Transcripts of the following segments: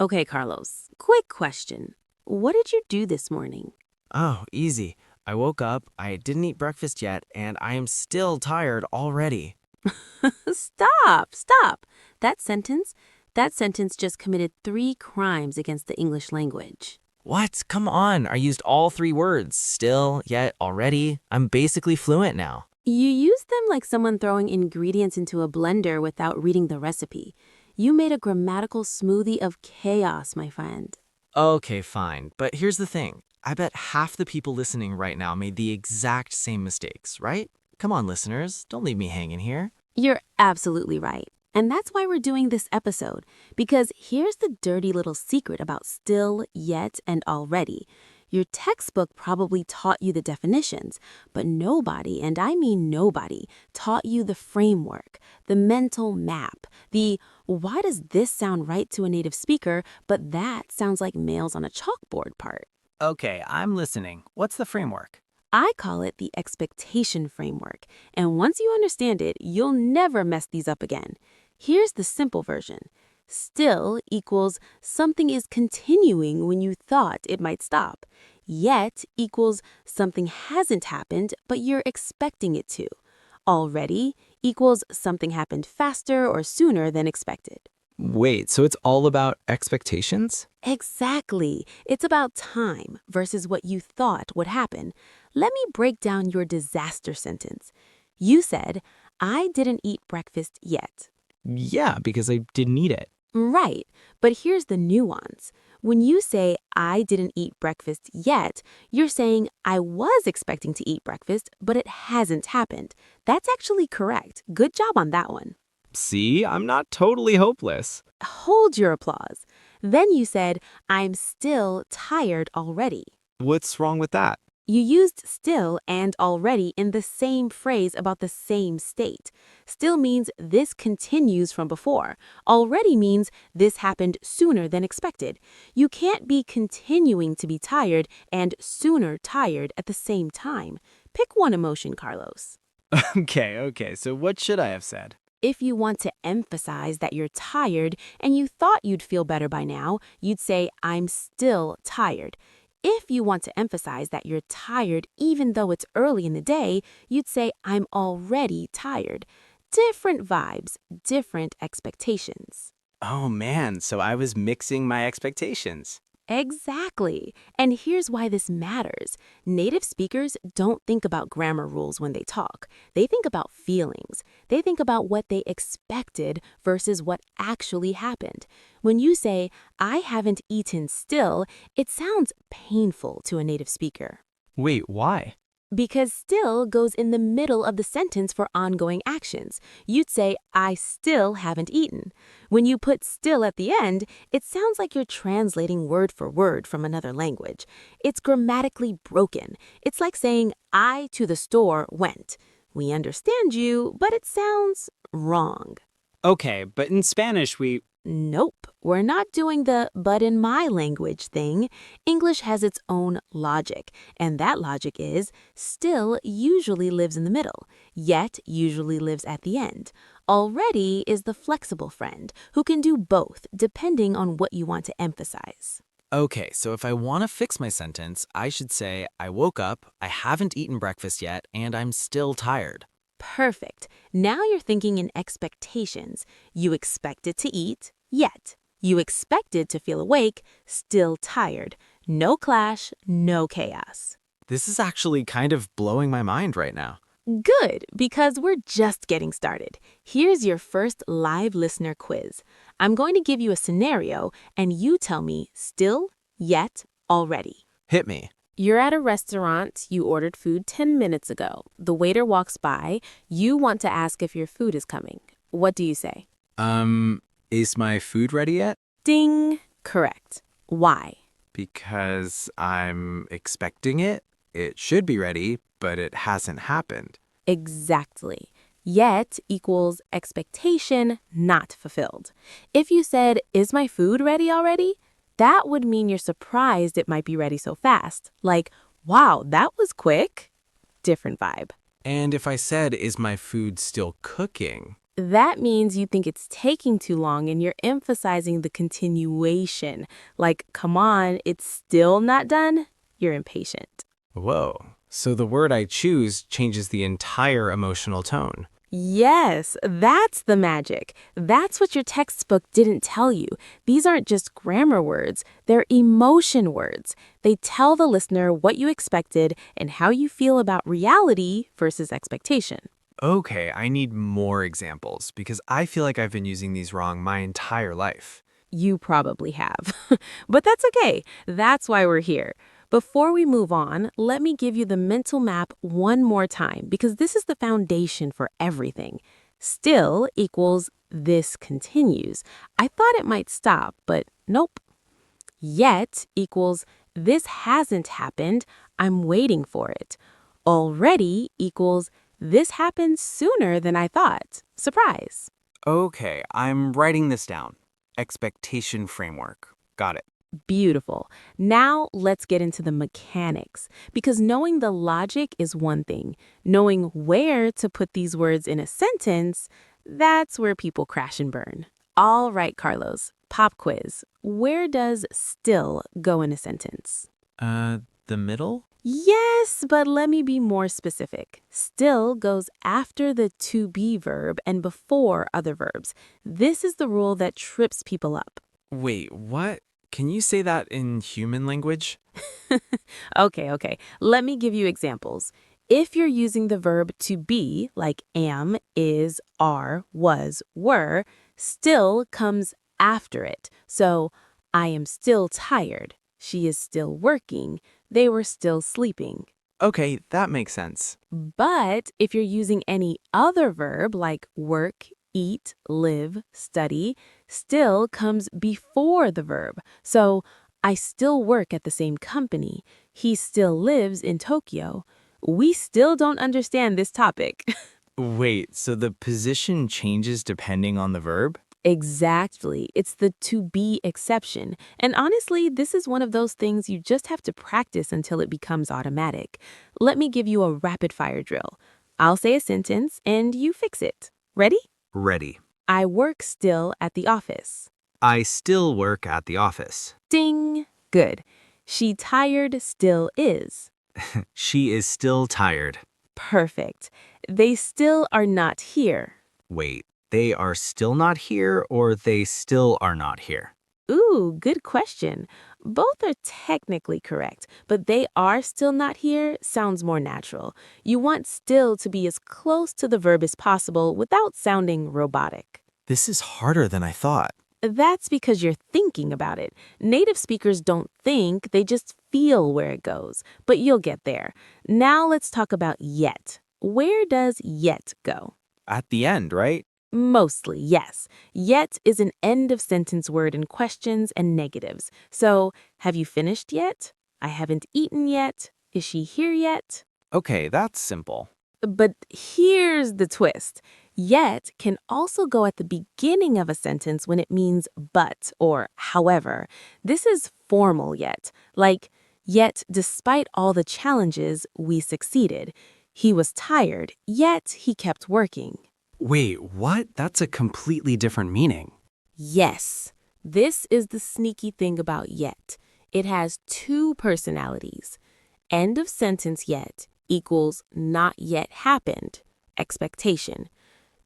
Okay, Carlos, quick question. What did you do this morning? Oh, easy. I woke up, I didn't eat breakfast yet, and I am still tired already. Stop. That sentence just committed 3 crimes against the English language. What? Come on, I used all three words. Still, yet, already. I'm basically fluent now. You used them like someone throwing ingredients into a blender without reading the recipe. You made a grammatical smoothie of chaos, my friend. Okay, fine. But here's the thing. I bet half the people listening right now made the exact same mistakes, right? Come on, listeners. Don't leave me hanging here. You're absolutely right. And that's why we're doing this episode. Because here's the dirty little secret about still, yet, and already. Your textbook probably taught you the definitions, but nobody, and I mean nobody, taught you the framework, the mental map, the why does this sound right to a native speaker, but that sounds like nails on a chalkboard part. Okay, I'm listening. What's the framework? I call it the expectation framework, and once you understand it, you'll never mess these up again. Here's the simple version. Still equals something is continuing when you thought it might stop. Yet equals something hasn't happened, but you're expecting it to. Already equals something happened faster or sooner than expected. Wait, so it's all about expectations? Exactly. It's about time versus what you thought would happen. Let me break down your disaster sentence. You said, I didn't eat breakfast yet. Yeah, because I didn't eat it. Right, but here's the nuance. When you say, I didn't eat breakfast yet, you're saying, I was expecting to eat breakfast, but it hasn't happened. That's actually correct. Good job on that one. See, I'm not totally hopeless. Hold your applause. Then you said, I'm still tired already. What's wrong with that? You used still and already in the same phrase about the same state. Still means this continues from before. Already means this happened sooner than expected. You can't be continuing to be tired and sooner tired at the same time. Pick one emotion, Carlos. Okay, so what should I have said? If you want to emphasize that you're tired and you thought you'd feel better by now, you'd say, I'm still tired. If you want to emphasize that you're tired even though it's early in the day, you'd say, I'm already tired. Different vibes, different expectations. Oh man, so I was mixing my expectations. Exactly. And here's why this matters. Native speakers don't think about grammar rules when they talk. They think about feelings. They think about what they expected versus what actually happened. When you say, I haven't eaten still, it sounds painful to a native speaker. Wait, why? Because still goes in the middle of the sentence for ongoing actions. You'd say, I still haven't eaten. When you put still at the end, it sounds like you're translating word for word from another language. It's grammatically broken. It's like saying, I to the store went. We understand you, but it sounds wrong. Okay, but in Spanish Nope, we're not doing the but in my language thing. English has its own logic, and that logic is still usually lives in the middle, yet usually lives at the end. Already is the flexible friend who can do both depending on what you want to emphasize. Okay, so if I want to fix my sentence, I should say, I woke up, I haven't eaten breakfast yet, and I'm still tired. Perfect. Now you're thinking in expectations. You expected to eat, yet. You expected to feel awake, still tired. No clash, no chaos. This is actually kind of blowing my mind right now. Good, because we're just getting started. Here's your first live listener quiz. I'm going to give you a scenario, and you tell me still, yet, already. Hit me. You're at a restaurant, you ordered food 10 minutes ago. The waiter walks by, you want to ask if your food is coming. What do you say? Is my food ready yet? Ding! Correct. Why? Because I'm expecting it. It should be ready, but it hasn't happened. Exactly. Yet equals expectation not fulfilled. If you said, is my food ready already? That would mean you're surprised it might be ready so fast. Like, wow, that was quick. Different vibe. And if I said, is my food still cooking? That means you think it's taking too long and you're emphasizing the continuation. Like, come on, it's still not done? You're impatient. Whoa. So the word I choose changes the entire emotional tone. Yes, that's the magic. That's what your textbook didn't tell you. These aren't just grammar words, they're emotion words. They tell the listener what you expected and how you feel about reality versus expectation. Okay, I need more examples because I feel like I've been using these wrong my entire life. You probably have. But that's okay. That's why we're here. Before we move on, let me give you the mental map one more time because this is the foundation for everything. Still equals this continues. I thought it might stop, but nope. Yet equals this hasn't happened, I'm waiting for it. Already equals this happened sooner than I thought. Surprise. Okay, I'm writing this down. Expectation framework. Got it. Beautiful. Now let's get into the mechanics, because knowing the logic is one thing. Knowing where to put these words in a sentence, that's where people crash and burn. All right, Carlos, pop quiz. Where does still go in a sentence? The middle? Yes, but let me be more specific. Still goes after the to be verb and before other verbs. This is the rule that trips people up. Wait, what? Can you say that in human language? Okay. Let me give you examples. If you're using the verb to be, like am, is, are, was, were, still comes after it. So, I am still tired. She is still working. They were still sleeping. Okay, that makes sense. But if you're using any other verb like work, eat, live, study, still comes before the verb. So, I still work at the same company. He still lives in Tokyo. We still don't understand this topic. Wait, so the position changes depending on the verb? Exactly. It's the to be exception. And honestly, this is one of those things you just have to practice until it becomes automatic. Let me give you a rapid fire drill. I'll say a sentence and you fix it. Ready? Ready. I work still at the office. I still work at the office. Ding. Good. She tired still is. She is still tired. Perfect. They still are not here. Wait, they are still not here or they still are not here? Ooh, good question. Both are technically correct, but they are still not here sounds more natural. You want still to be as close to the verb as possible without sounding robotic. This is harder than I thought. That's because you're thinking about it. Native speakers don't think, they just feel where it goes. But you'll get there. Now let's talk about yet. Where does yet go? At the end, right? Mostly, yes. Yet is an end of sentence word in questions and negatives. So, have you finished yet? I haven't eaten yet. Is she here yet? Okay, that's simple. But here's the twist. Yet can also go at the beginning of a sentence when it means but or however. This is formal yet, like, yet despite all the challenges, we succeeded. He was tired, yet he kept working. Wait, what? That's a completely different meaning. Yes, this is the sneaky thing about yet. It has two personalities. End of sentence yet equals not yet happened, expectation.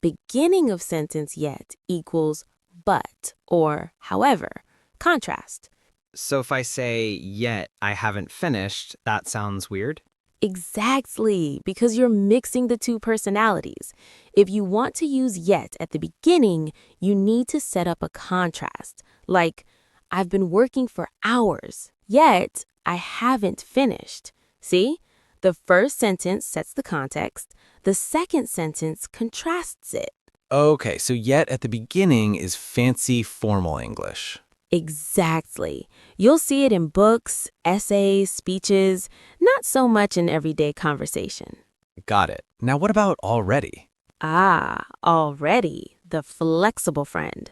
Beginning of sentence yet equals but or however, contrast. So if I say, yet I haven't finished, that sounds weird? Exactly, because you're mixing the two personalities. If you want to use yet at the beginning, you need to set up a contrast. Like, I've been working for hours, yet I haven't finished. See? The first sentence sets the context. The second sentence contrasts it. Okay, so yet at the beginning is fancy formal English. Exactly. You'll see it in books, essays, speeches, not so much in everyday conversation. Got it. Now what about already? Already, the flexible friend.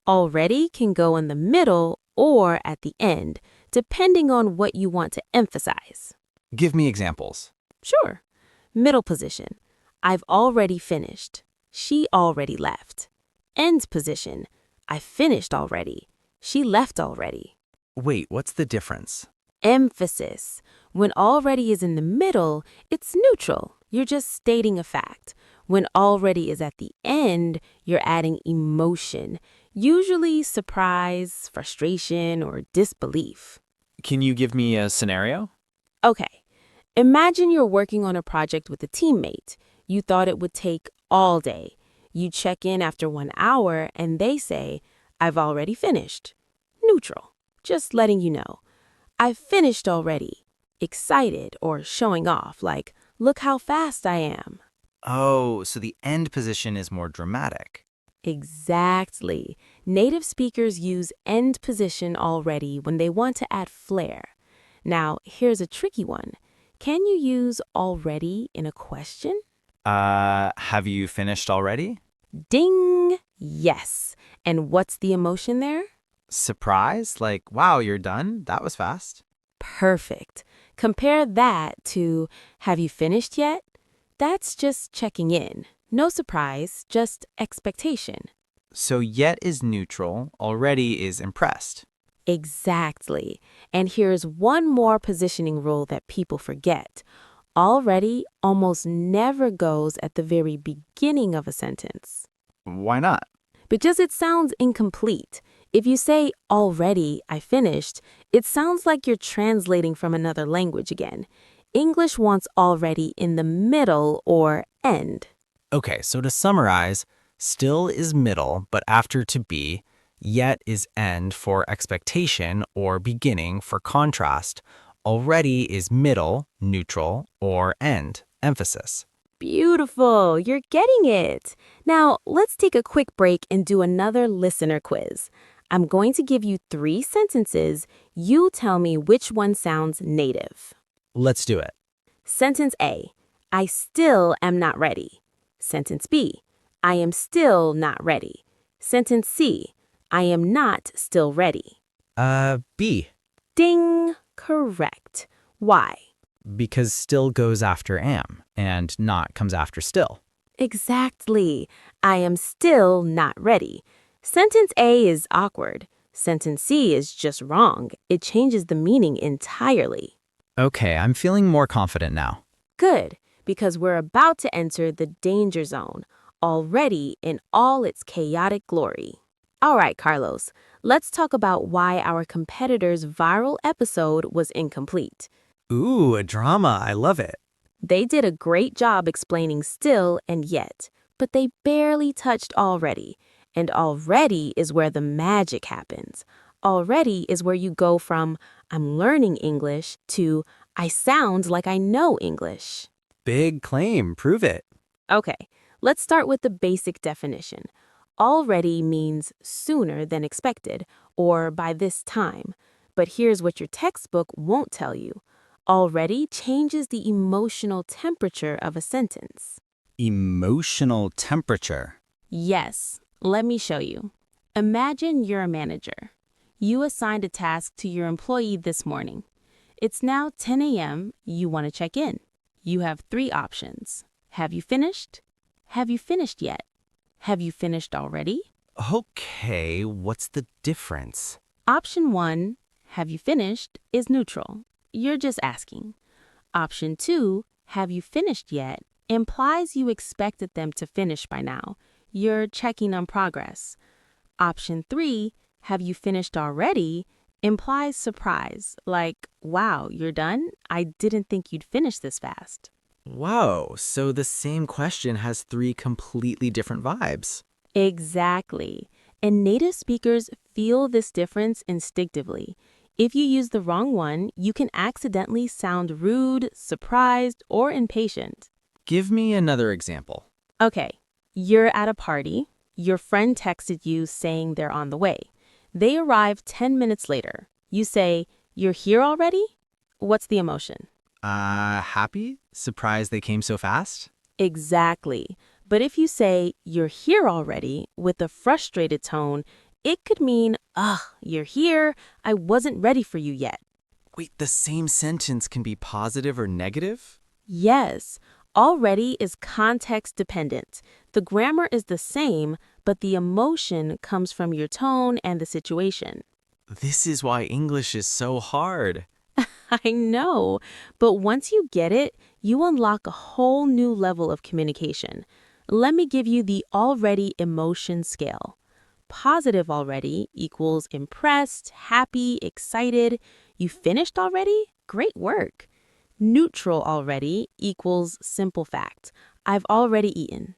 Already can go in the middle or at the end, depending on what you want to emphasize. Give me examples. Sure. Middle position. I've already finished. She already left. End position. I finished already. She left already. Wait, what's the difference? Emphasis. When already is in the middle, it's neutral. You're just stating a fact. When already is at the end, you're adding emotion, usually surprise, frustration, or disbelief. Can you give me a scenario? Okay, imagine you're working on a project with a teammate. You thought it would take all day. You check in after 1 hour and they say, "I've already finished." Neutral, just letting you know. "I've finished already." Excited or showing off, like, "Look how fast I am." Oh, so the end position is more dramatic. Exactly. Native speakers use end position already when they want to add flair. Now, here's a tricky one. Can you use already in a question? Have you finished already? Ding! Yes. And what's the emotion there? Surprise? Like, wow, you're done? That was fast. Perfect. Compare that to, "Have you finished yet?" That's just checking in. No surprise, just expectation. So yet is neutral, already is impressed. Exactly. And here's one more positioning rule that people forget. Already almost never goes at the very beginning of a sentence, Why not? because it sounds incomplete. If you say, "Already, I finished," it sounds like you're translating from another language again. English wants already in the middle or end. Okay, so to summarize, still is middle, but after to be, yet is end for expectation or beginning for contrast. Already is middle, neutral, or end, emphasis. Beautiful, you're getting it. Now, let's take a quick break and do another listener quiz. I'm going to give you 3 sentences. You tell me which one sounds native. Let's do it. Sentence A, "I still am not ready." Sentence B, "I am still not ready." Sentence C, "I am not still ready." B, Ding! Correct. Why? because still goes after am, and not comes after still. Exactly. I am still not ready. Sentence A is awkward. Sentence C is just wrong. It changes the meaning entirely. Okay, I'm feeling more confident now. Good, because we're about to enter the danger zone, already in all its chaotic glory. All right, Carlos, let's talk about why our competitor's viral episode was incomplete. Ooh, a drama. I love it. They did a great job explaining still and yet, but they barely touched already. And already is where the magic happens. Already is where you go from, "I'm learning English," to, "I sound like I know English." Big claim. Prove it. Okay, let's start with the basic definition. Already means sooner than expected, or by this time. But here's what your textbook won't tell you. Already changes the emotional temperature of a sentence. Emotional temperature. Yes, let me show you. Imagine you're a manager. You assigned a task to your employee this morning. It's now 10 a.m. You want to check in. You have 3 options. Have you finished? Have you finished yet? Have you finished already? Okay, what's the difference? Option 1, have you finished, is neutral. You're just asking. Option 2, have you finished yet, implies you expected them to finish by now. You're checking on progress. Option 3, have you finished already, implies surprise, like, "Wow, you're done? I didn't think you'd finish this fast." Whoa, so the same question has 3 completely different vibes. Exactly. And native speakers feel this difference instinctively. If you use the wrong one, you can accidentally sound rude, surprised, or impatient. Give me another example. Okay, you're at a party. Your friend texted you saying they're on the way. They arrive 10 minutes later. You say, "You're here already?" What's the emotion? Happy? Surprised they came so fast? Exactly. But if you say, "You're here already," with a frustrated tone, it could mean, "Ugh, you're here. I wasn't ready for you yet." Wait, the same sentence can be positive or negative? Yes, Already is context dependent. The grammar is the same, but the emotion comes from your tone and the situation. This is why English is so hard. I know, but once you get it, you unlock a whole new level of communication. Let me give you the already emotion scale. Positive already equals impressed, happy, excited. You finished already? Great work. Neutral already equals simple fact. I've already eaten.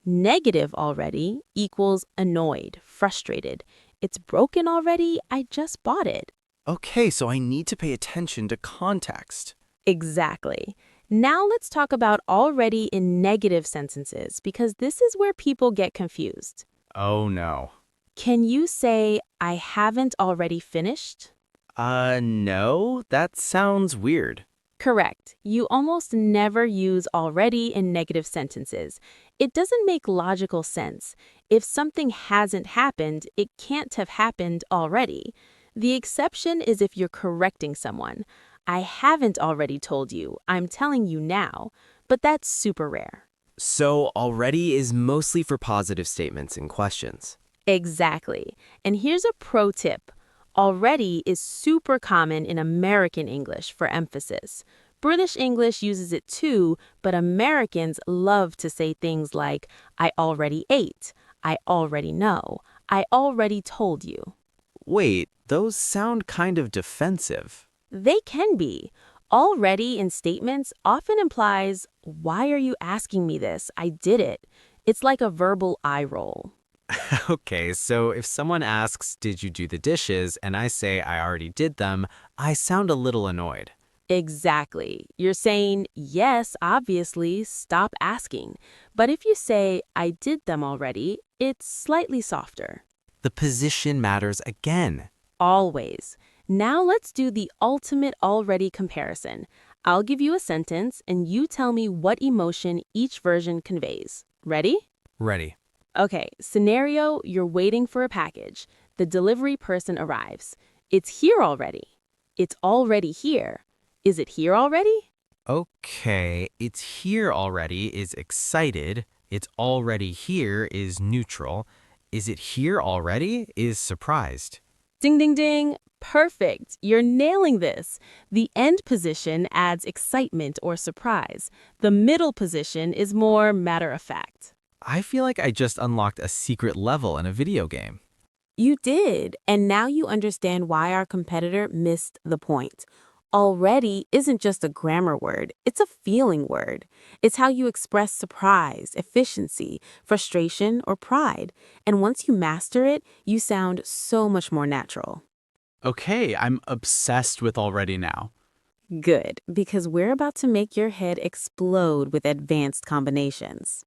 Negative already equals annoyed, frustrated. It's broken already. I just bought it. Okay, so I need to pay attention to context. Exactly. Now let's talk about already in negative sentences because this is where people get confused. Oh no. Can you say, I haven't already finished? No, that sounds weird. Correct. You almost never use already in negative sentences. It doesn't make logical sense. If something hasn't happened, it can't have happened already. The exception is if you're correcting someone. I haven't already told you. I'm telling you now. But that's super rare. So already is mostly for positive statements and questions. Exactly. And here's a pro tip. Already is super common in American English for emphasis. British English uses it too, but Americans love to say things like, I already ate, I already know, I already told you. Wait, those sound kind of defensive. They can be. Already in statements often implies, why are you asking me this? I did it. It's like a verbal eye roll. Okay, so if someone asks, did you do the dishes, and I say I already did them, I sound a little annoyed. Exactly. You're saying, yes, obviously, stop asking. But if you say, I did them already, it's slightly softer. The position matters again. Always. Now let's do the ultimate already comparison. I'll give you a sentence and you tell me what emotion each version conveys. Ready? Ready. Okay, scenario, you're waiting for a package. The delivery person arrives. It's here already. It's already here. Is it here already? Okay, it's here already is excited. It's already here is neutral. Is it here already is surprised. Ding, ding, ding. Perfect. You're nailing this. The end position adds excitement or surprise. The middle position is more matter of fact. I feel like I just unlocked a secret level in a video game. You did, and now you understand why our competitor missed the point. Already isn't just a grammar word, it's a feeling word. It's how you express surprise, efficiency, frustration, or pride. And once you master it, you sound so much more natural. Okay, I'm obsessed with already now. Good, because we're about to make your head explode with advanced combinations.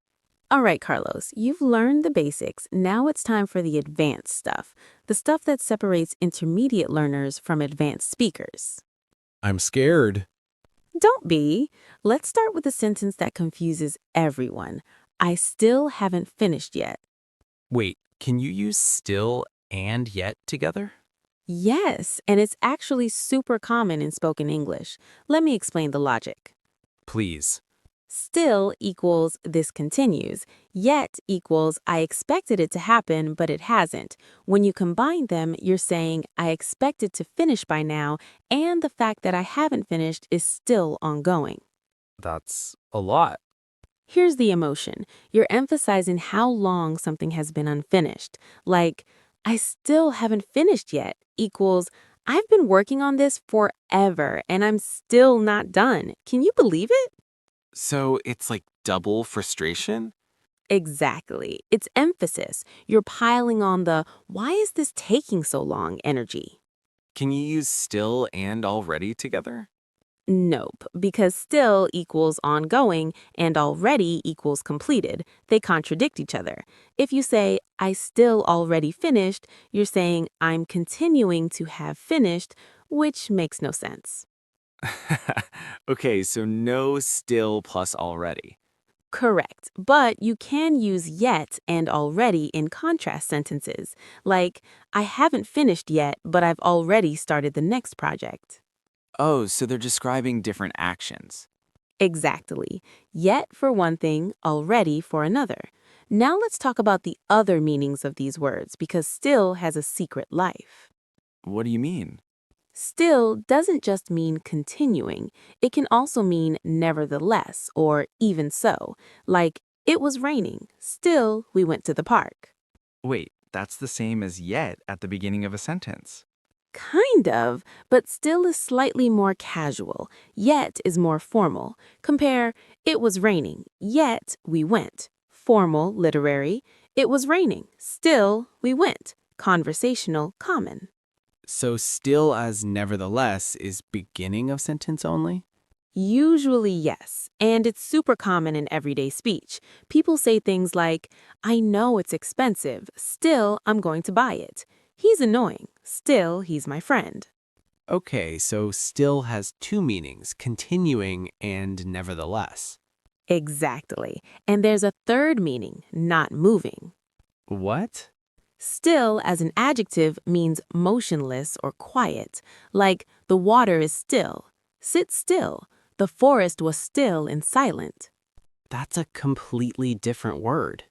All right, Carlos, you've learned the basics. Now it's time for the advanced stuff, the stuff that separates intermediate learners from advanced speakers. I'm scared. Don't be. Let's start with a sentence that confuses everyone. I still haven't finished yet. Wait, can you use still and yet together? Yes, and it's actually super common in spoken English. Let me explain the logic. Please. Still equals this continues. Yet equals I expected it to happen, but it hasn't. When you combine them, you're saying I expect it to finish by now, and the fact that I haven't finished is still ongoing. That's a lot. Here's the emotion. You're emphasizing how long something has been unfinished. Like, I still haven't finished yet equals I've been working on this forever, and I'm still not done. Can you believe it? So it's like double frustration? Exactly. It's emphasis. You're piling on the why is this taking so long energy. Can you use still and already together? Nope, because still equals ongoing and already equals completed. They contradict each other. If you say, I still already finished, you're saying I'm continuing to have finished, which makes no sense. Okay, so no still plus already. Correct, but you can use yet and already in contrast sentences, like, I haven't finished yet, but I've already started the next project. Oh, so they're describing different actions. Exactly. Yet for one thing, already for another. Now let's talk about the other meanings of these words because still has a secret life. What do you mean? Still doesn't just mean continuing, it can also mean nevertheless or even so, like it was raining, still we went to the park. Wait, that's the same as yet at the beginning of a sentence. Kind of, but still is slightly more casual, yet is more formal. Compare, it was raining, yet we went. Formal, literary, it was raining, still we went. Conversational, common. So still as nevertheless is beginning of sentence only? Usually, yes, and it's super common in everyday speech. People say things like, I know it's expensive, still I'm going to buy it. He's annoying, still he's my friend. Okay, so still has two meanings, continuing and nevertheless. Exactly. And there's a third meaning, not moving. What? Still, as an adjective, means motionless or quiet, like the water is still. Sit still. The forest was still and silent. That's a completely different word.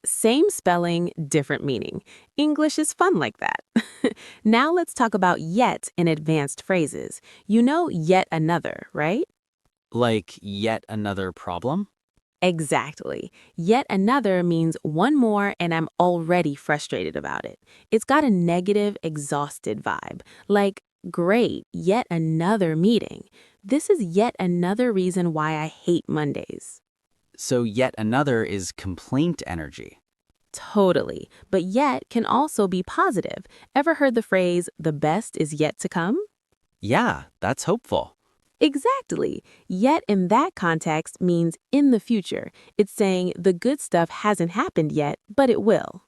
Same spelling, different meaning. English is fun like that. Now let's talk about yet in advanced phrases. You know yet another, right? Like yet another problem? Exactly. Yet another means one more and I'm already frustrated about it. It's got a negative, exhausted vibe. Like, great, yet another meeting. This is yet another reason why I hate Mondays. So yet another is complaint energy. Totally. But yet can also be positive. Ever heard the phrase, the best is yet to come? Yeah, that's hopeful. Exactly. Yet in that context means in the future. It's saying the good stuff hasn't happened yet, but it will.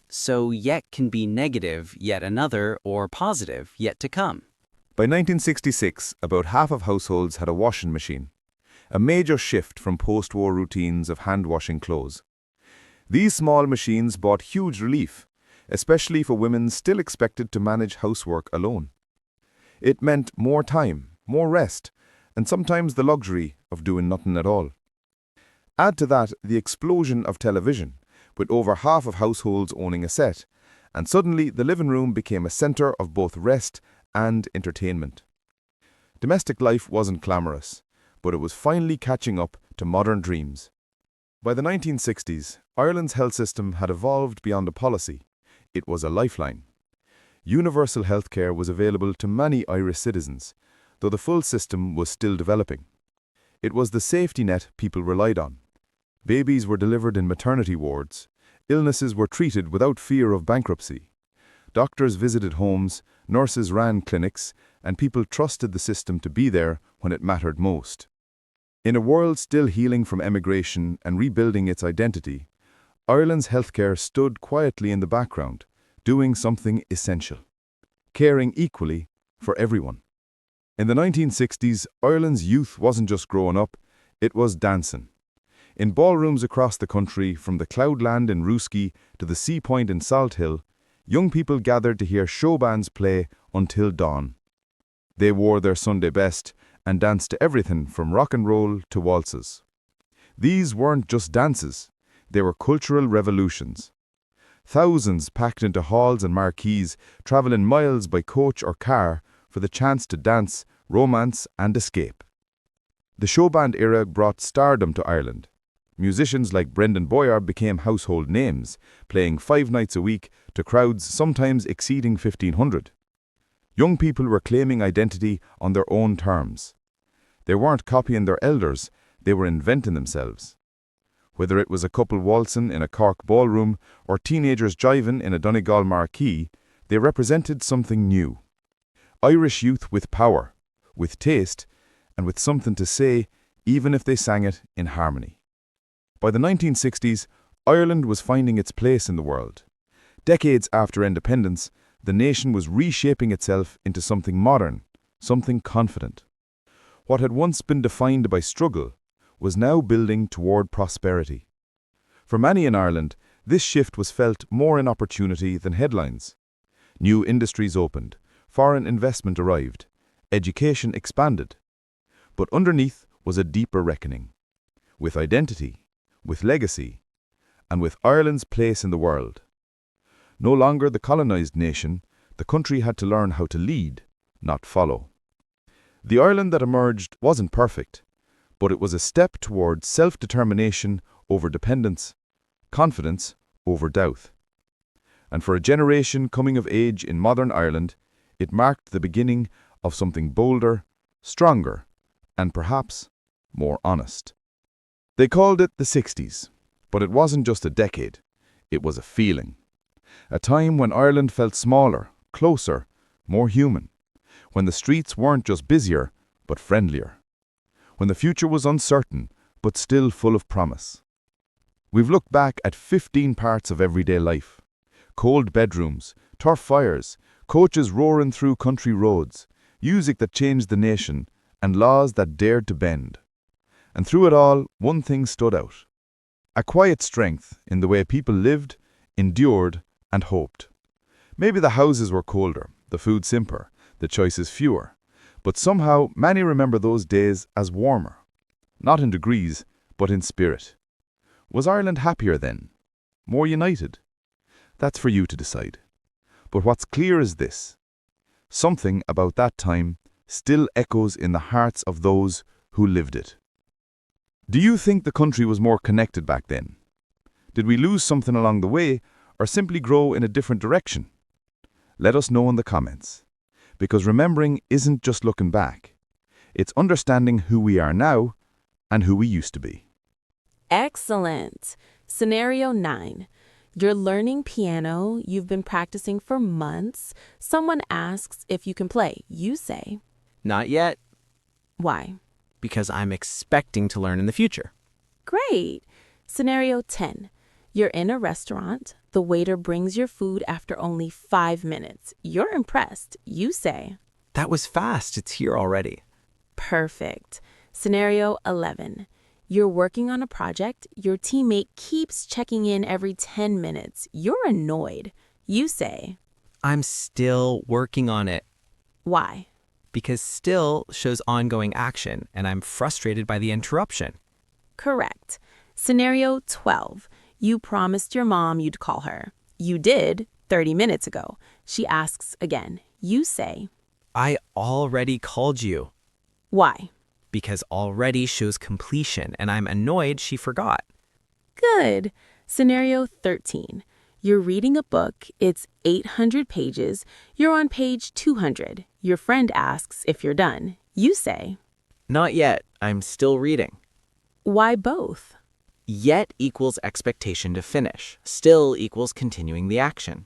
So yet can be negative, yet another, or positive, yet to come. By 1966, about half of households had a washing machine, a major shift from post-war routines of hand-washing clothes. These small machines brought huge relief, especially for women still expected to manage housework alone. It meant more time, more rest, and sometimes the luxury of doing nothing at all. Add to that the explosion of television, with over half of households owning a set, and suddenly the living room became a center of both rest and entertainment. Domestic life wasn't glamorous, but it was finally catching up to modern dreams. By the 1960s, Ireland's health system had evolved beyond a policy. It was a lifeline. Universal healthcare was available to many Irish citizens, though the full system was still developing. It was the safety net people relied on. Babies were delivered in maternity wards. Illnesses were treated without fear of bankruptcy. Doctors visited homes, nurses ran clinics, and people trusted the system to be there when it mattered most. In a world still healing from emigration and rebuilding its identity, Ireland's healthcare stood quietly in the background, doing something essential, caring equally for everyone. In the 1960s, Ireland's youth wasn't just growing up, it was dancing. In ballrooms across the country, from the Cloudland in Rooski to the Sea Point in Salthill, young people gathered to hear show bands play until dawn. They wore their Sunday best and danced to everything from rock and roll to waltzes. These weren't just dances, they were cultural revolutions. Thousands packed into halls and marquees, travelling miles by coach or car for the chance to dance, romance and escape. The showband era brought stardom to Ireland. Musicians like Brendan Boyer became household names, playing 5 nights a week to crowds sometimes exceeding 1,500. Young people were claiming identity on their own terms. They weren't copying their elders, they were inventing themselves. Whether it was a couple waltzing in a Cork ballroom or teenagers jiving in a Donegal marquee, they represented something new. Irish youth with power, with taste, and with something to say, even if they sang it in harmony. By the 1960s, Ireland was finding its place in the world. Decades after independence, the nation was reshaping itself into something modern, something confident. What had once been defined by struggle was now building toward prosperity. For many in Ireland, this shift was felt more in opportunity than headlines. New industries opened, foreign investment arrived, education expanded. But underneath was a deeper reckoning. With identity, with legacy, and with Ireland's place in the world. No longer the colonized nation, the country had to learn how to lead, not follow. The Ireland that emerged wasn't perfect, but it was a step towards self-determination over dependence, confidence over doubt. And for a generation coming of age in modern Ireland, it marked the beginning of something bolder, stronger, and perhaps more honest. They called it the 60s, but it wasn't just a decade, it was a feeling. A time when Ireland felt smaller, closer, more human. When the streets weren't just busier, but friendlier. When the future was uncertain, but still full of promise. We've looked back at 15 parts of everyday life. Cold bedrooms, turf fires, coaches roaring through country roads, music that changed the nation, and laws that dared to bend. And through it all, one thing stood out. A quiet strength in the way people lived, endured, and hoped. Maybe the houses were colder, the food simpler, the choices fewer, but somehow many remember those days as warmer. Not in degrees, but in spirit. Was Ireland happier then? More united? That's for you to decide. But what's clear is this. Something about that time still echoes in the hearts of those who lived it. Do you think the country was more connected back then? Did we lose something along the way, or simply grow in a different direction? Let us know in the comments. Because remembering isn't just looking back. It's understanding who we are now and who we used to be. Excellent. Scenario 9. You're learning piano. You've been practicing for months. Someone asks if you can play. You say, Not yet, why? because I'm expecting to learn in the future. Great. Scenario 10. You're in a restaurant. The waiter brings your food after only 5 minutes. You're impressed. You say, That was fast. It's here already. perfect. Scenario 11. You're working on a project. Your teammate keeps checking in every 10 minutes. You're annoyed. You say, I'm still working on it, why? because still shows ongoing action, and I'm frustrated by the interruption. Correct. Scenario 12. You promised your mom you'd call her. You did 30 minutes ago. She asks again. You say, I already called you, why? because already shows completion, and I'm annoyed she forgot. Good. Scenario 13. You're reading a book. It's 800 pages. You're on page 200. Your friend asks if you're done. You say, Not yet. I'm still reading. why both? Yet equals expectation to finish. Still equals continuing the action.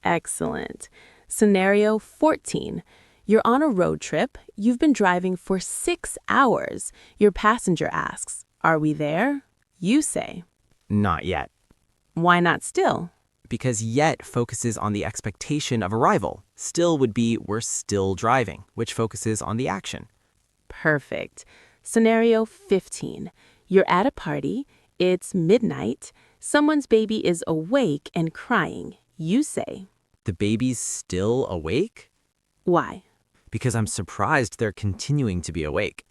Excellent. Scenario 14. You're on a road trip. You've been driving for 6 hours. Your passenger asks, are we there? You say, Not yet. why not still? Because yet focuses on the expectation of arrival. Still would be we're still driving, which focuses on the action. Perfect. Scenario 15. You're at a party. It's midnight. Someone's baby is awake and crying. You say, The baby's still awake? why? Because I'm surprised they're continuing to be awake.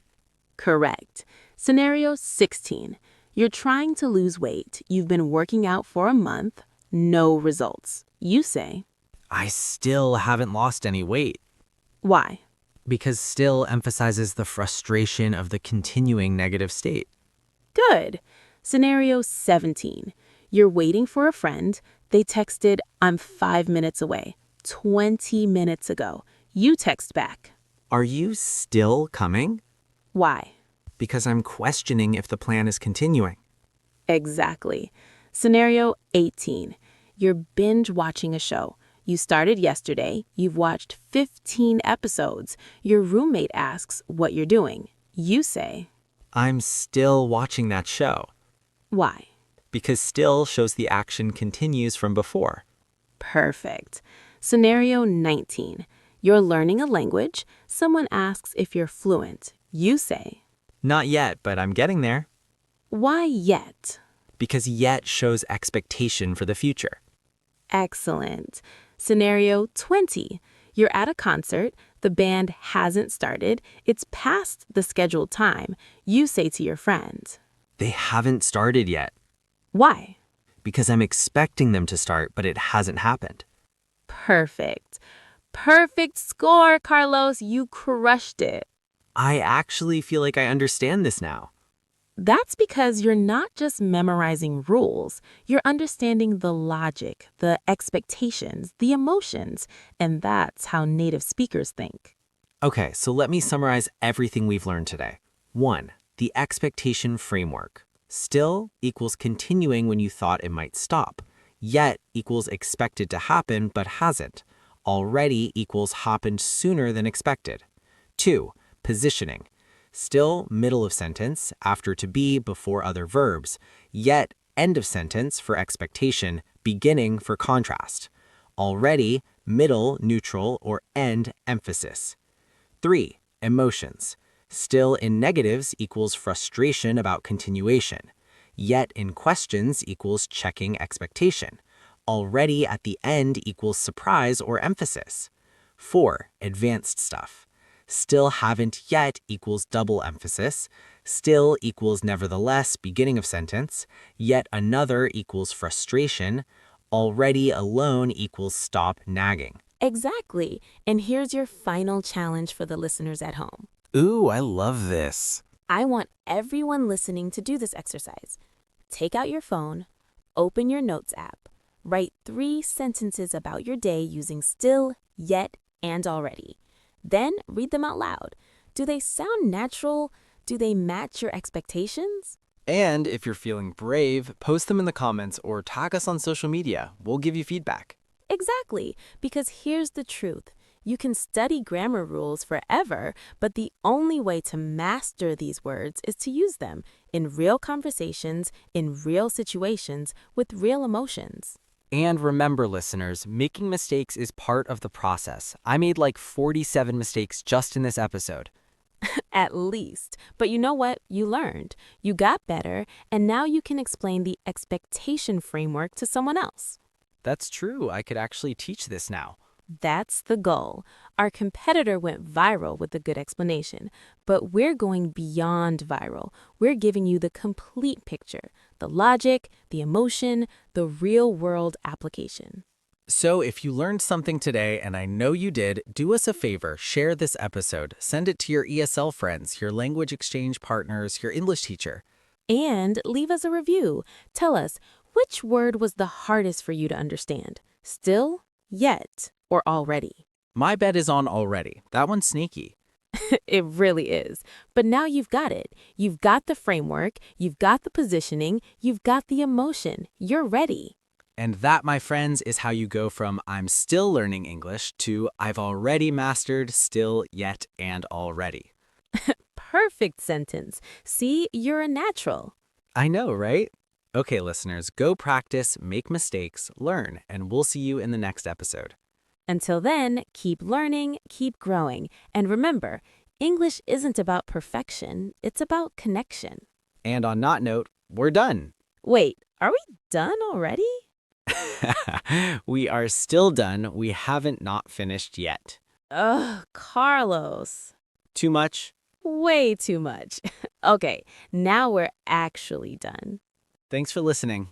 Correct. Scenario 16. You're trying to lose weight. You've been working out for a month. No results. You say, I still haven't lost any weight. why? Because still emphasizes the frustration of the continuing negative state. Good. Scenario 17. You're waiting for a friend. They texted, I'm 5 minutes away. 20 minutes ago. You text back. Are you still coming? Why? Because I'm questioning if the plan is continuing. Exactly. Scenario 18. You're binge watching a show. You started yesterday. You've watched 15 episodes. Your roommate asks what you're doing. You say, I'm still watching that show. why? Because still shows the action continues from before. Perfect. Scenario 19. You're learning a language. Someone asks if you're fluent. You say, Not yet, but I'm getting there. why yet? Because yet shows expectation for the future. Excellent. Scenario 20. You're at a concert. The band hasn't started. It's past the scheduled time. You say to your friend. They haven't started yet Why? because I'm expecting them to start, but it hasn't happened. Perfect. Perfect score, Carlos. You crushed it. I actually feel like I understand this now. That's because you're not just memorizing rules, you're understanding the logic, the expectations, the emotions, and that's how native speakers think. Okay, so let me summarize everything we've learned today. 1. The expectation framework. Still equals continuing when you thought it might stop. Yet equals expected to happen but hasn't. Already equals happened sooner than expected. 2. Positioning. Still middle of sentence, after to be, before other verbs. Yet end of sentence for expectation, beginning for contrast. Already middle, neutral, or end emphasis. 3. Emotions. Still in negatives equals frustration about continuation. Yet in questions equals checking expectation. Already at the end equals surprise or emphasis. 4. Advanced stuff. Still haven't yet equals double emphasis. Still equals nevertheless beginning of sentence. Yet another equals frustration. Already alone equals stop nagging. Exactly. And here's your final challenge for the listeners at home. Ooh, I love this. I want everyone listening to do this exercise. Take out your phone, open your notes app, write 3 sentences about your day using still, yet, and already. Then read them out loud. Do they sound natural? Do they match your expectations? And if you're feeling brave, post them in the comments or tag us on social media. We'll give you feedback. Exactly, because here's the truth. You can study grammar rules forever, but the only way to master these words is to use them in real conversations, in real situations, with real emotions. And remember, listeners, making mistakes is part of the process. I made like 47 mistakes just in this episode. At least. But you know what? You learned. You got better, and now you can explain the expectation framework to someone else. That's true. I could actually teach this now. That's the goal. Our competitor went viral with a good explanation, but we're going beyond viral. We're giving you the complete picture, the logic, the emotion, the real-world application. So if you learned something today, and I know you did, do us a favor, share this episode. Send it to your ESL friends, your language exchange partners, your English teacher. And leave us a review. Tell us, which word was the hardest for you to understand? Still, yet, or already? My bet is on already. That one's sneaky. It really is. But now you've got it. You've got the framework, you've got the positioning, you've got the emotion. You're ready. And that, my friends, is how you go from I'm still learning English to I've already mastered still, yet, and already. Perfect sentence. See, you're a natural. I know, right? Okay, listeners, go practice, make mistakes, learn, and we'll see you in the next episode. Until then, keep learning, keep growing. And remember, English isn't about perfection, it's about connection. And on that note, we're done. Wait, are we done already? We are still done. We haven't not finished yet. Ugh, Carlos. Too much? Way too much. Okay, now we're actually done. Thanks for listening.